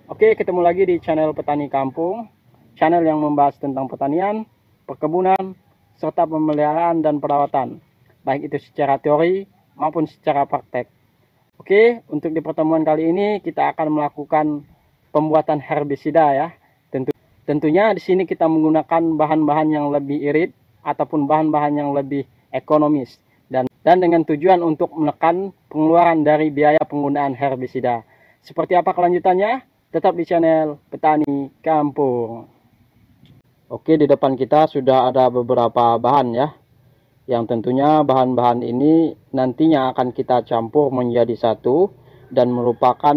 Oke, ketemu lagi di channel Petani Kampung, channel yang membahas tentang pertanian, perkebunan, serta pemeliharaan dan perawatan, baik itu secara teori maupun secara praktek. Oke, untuk di pertemuan kali ini kita akan melakukan pembuatan herbisida ya. Tentunya di sini kita menggunakan bahan-bahan yang lebih irit ataupun bahan-bahan yang lebih ekonomis dan dengan tujuan untuk menekan pengeluaran dari biaya penggunaan herbisida. Seperti apa kelanjutannya? Tetap di channel Petani Kampung. Oke, di depan kita sudah ada beberapa bahan ya, yang tentunya bahan-bahan ini nantinya akan kita campur menjadi satu dan merupakan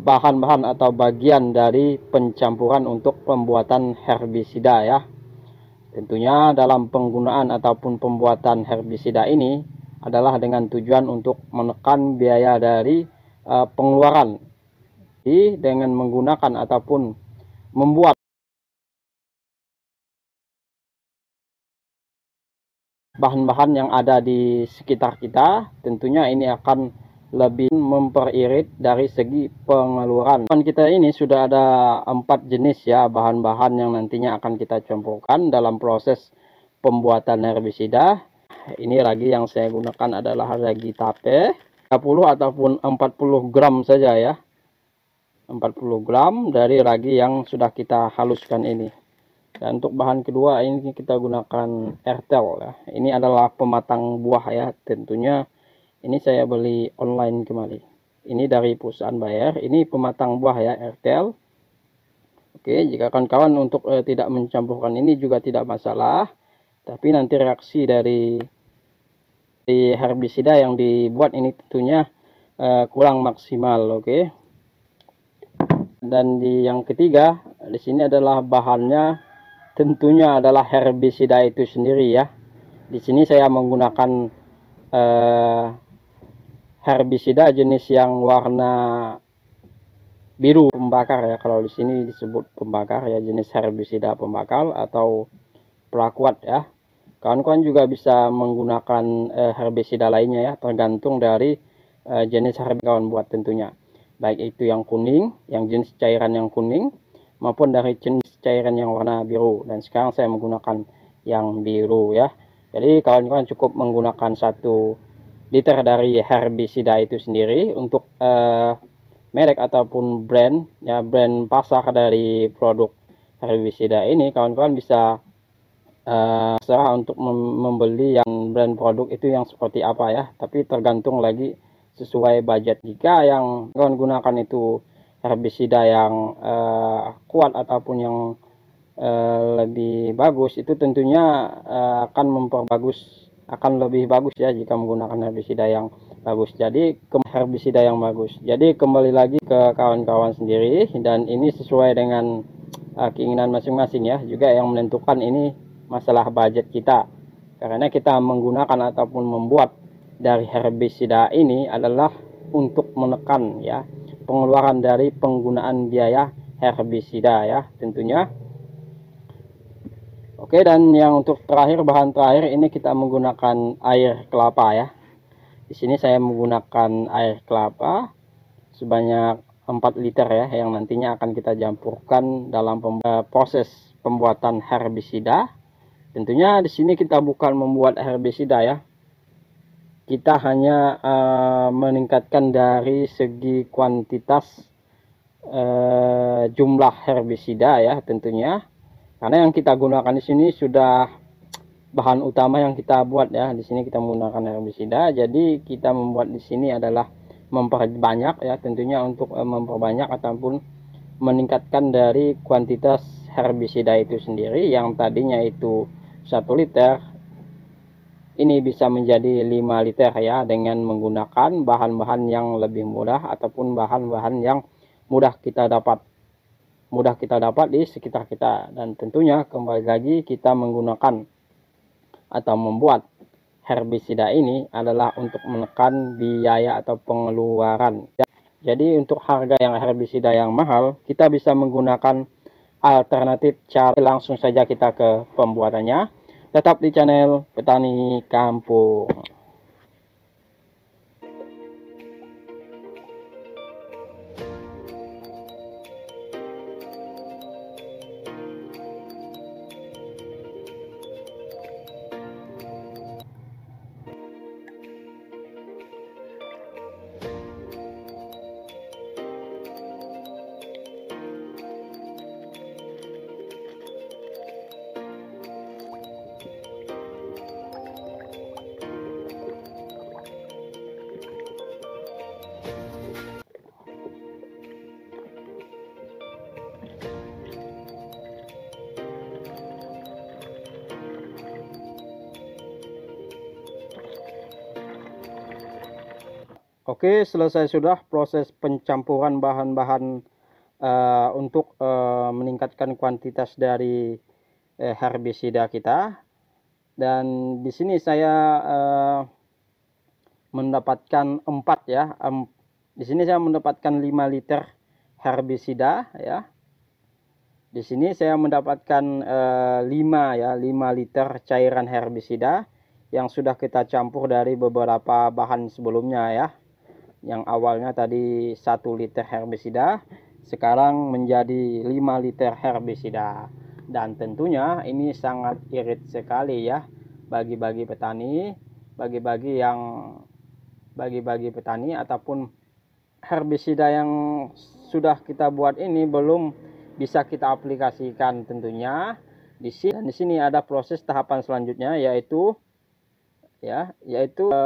bahan-bahan atau bagian dari pencampuran untuk pembuatan herbisida ya. Tentunya dalam penggunaan ataupun pembuatan herbisida ini adalah dengan tujuan untuk menekan biaya dari pengeluaran dengan menggunakan ataupun membuat bahan-bahan yang ada di sekitar kita. Tentunya ini akan lebih memperirit dari segi pengeluaran. Kita ini sudah ada 4 jenis ya bahan-bahan yang nantinya akan kita campurkan dalam proses pembuatan herbisida. Ini ragi yang saya gunakan adalah ragi tape 30 ataupun 40 gram saja ya, 40 gram dari ragi yang sudah kita haluskan ini. Dan untuk bahan kedua ini kita gunakan Airtel ya. Ini adalah pematang buah ya. Tentunya ini saya beli online kembali. Ini dari perusahaan Bayer. Ini pematang buah ya, Airtel. Oke, jika kawan-kawan untuk tidak mencampurkan ini juga tidak masalah. Tapi nanti reaksi dari herbisida yang dibuat ini tentunya kurang maksimal, oke. Dan yang ketiga di sini adalah bahannya tentunya adalah herbisida itu sendiri ya. Di sini saya menggunakan herbisida jenis yang warna biru pembakar ya. Kalau di sini disebut pembakar ya, jenis herbisida pembakar atau pelakuat ya. Kawan-kawan juga bisa menggunakan herbisida lainnya ya, tergantung dari jenis herbisida kawan buat tentunya. Baik itu yang kuning, yang jenis cairan yang kuning, maupun dari jenis cairan yang warna biru. Dan sekarang saya menggunakan yang biru ya. Jadi kawan-kawan cukup menggunakan 1 liter dari herbisida itu sendiri. Untuk merek ataupun brand ya, brand pasar dari produk herbisida ini kawan-kawan bisa serah untuk membeli yang brand produk itu yang seperti apa ya. Tapi tergantung lagi sesuai budget. Jika yang kawan gunakan itu herbisida yang kuat ataupun yang lebih bagus, itu tentunya akan memperbagus, akan lebih bagus ya jika menggunakan herbisida yang bagus. Jadi herbisida yang bagus. Jadi kembali lagi ke kawan-kawan sendiri, dan ini sesuai dengan keinginan masing-masing ya. Juga yang menentukan ini masalah budget kita, karena kita menggunakan ataupun membuat dari herbisida ini adalah untuk menekan ya pengeluaran dari penggunaan biaya herbisida ya tentunya. Oke, dan yang untuk terakhir, bahan terakhir ini kita menggunakan air kelapa ya. Di sini saya menggunakan air kelapa sebanyak 4 liter ya, yang nantinya akan kita campurkan dalam proses pembuatan herbisida. Tentunya di sini kita bukan membuat herbisida ya. Kita hanya meningkatkan dari segi kuantitas jumlah herbisida ya tentunya. Karena yang kita gunakan di sini sudah bahan utama yang kita buat ya. Di sini kita menggunakan herbisida. Jadi kita membuat di sini adalah memperbanyak ya, tentunya untuk memperbanyak ataupun meningkatkan dari kuantitas herbisida itu sendiri. Yang tadinya itu 1 liter ini bisa menjadi 5 liter ya, dengan menggunakan bahan-bahan yang lebih mudah ataupun bahan-bahan yang mudah kita dapat di sekitar kita. Dan tentunya kembali lagi kita menggunakan atau membuat herbisida ini adalah untuk menekan biaya atau pengeluaran. Jadi untuk harga yang herbisida yang mahal, kita bisa menggunakan alternatif cara. Langsung saja kita ke pembuatannya. Tetap di channel Petani Kampung. Oke, selesai sudah proses pencampuran bahan-bahan untuk meningkatkan kuantitas dari herbisida kita. Dan di sini saya mendapatkan 4 ya. Di sini saya mendapatkan 5 liter herbisida ya. Di sini saya mendapatkan 5 liter cairan herbisida yang sudah kita campur dari beberapa bahan sebelumnya ya. Yang awalnya tadi 1 liter herbisida, sekarang menjadi 5 liter herbisida. Dan tentunya ini sangat irit sekali ya bagi petani ataupun herbisida yang sudah kita buat ini belum bisa kita aplikasikan tentunya. Dan di sini ada proses tahapan selanjutnya yaitu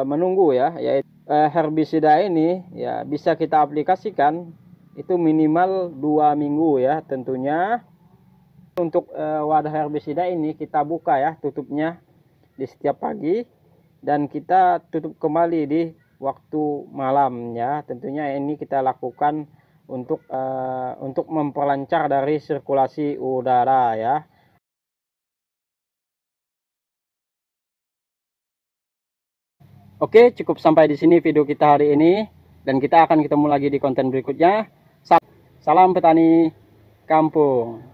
menunggu ya, yaitu herbisida ini ya bisa kita aplikasikan itu minimal 2 minggu ya tentunya. Untuk wadah herbisida ini kita buka ya tutupnya di setiap pagi dan kita tutup kembali di waktu malam ya. Tentunya ini kita lakukan untuk memperlancar dari sirkulasi udara ya. Oke, cukup sampai di sini video kita hari ini, dan kita akan ketemu lagi di konten berikutnya. Salam petani kampung.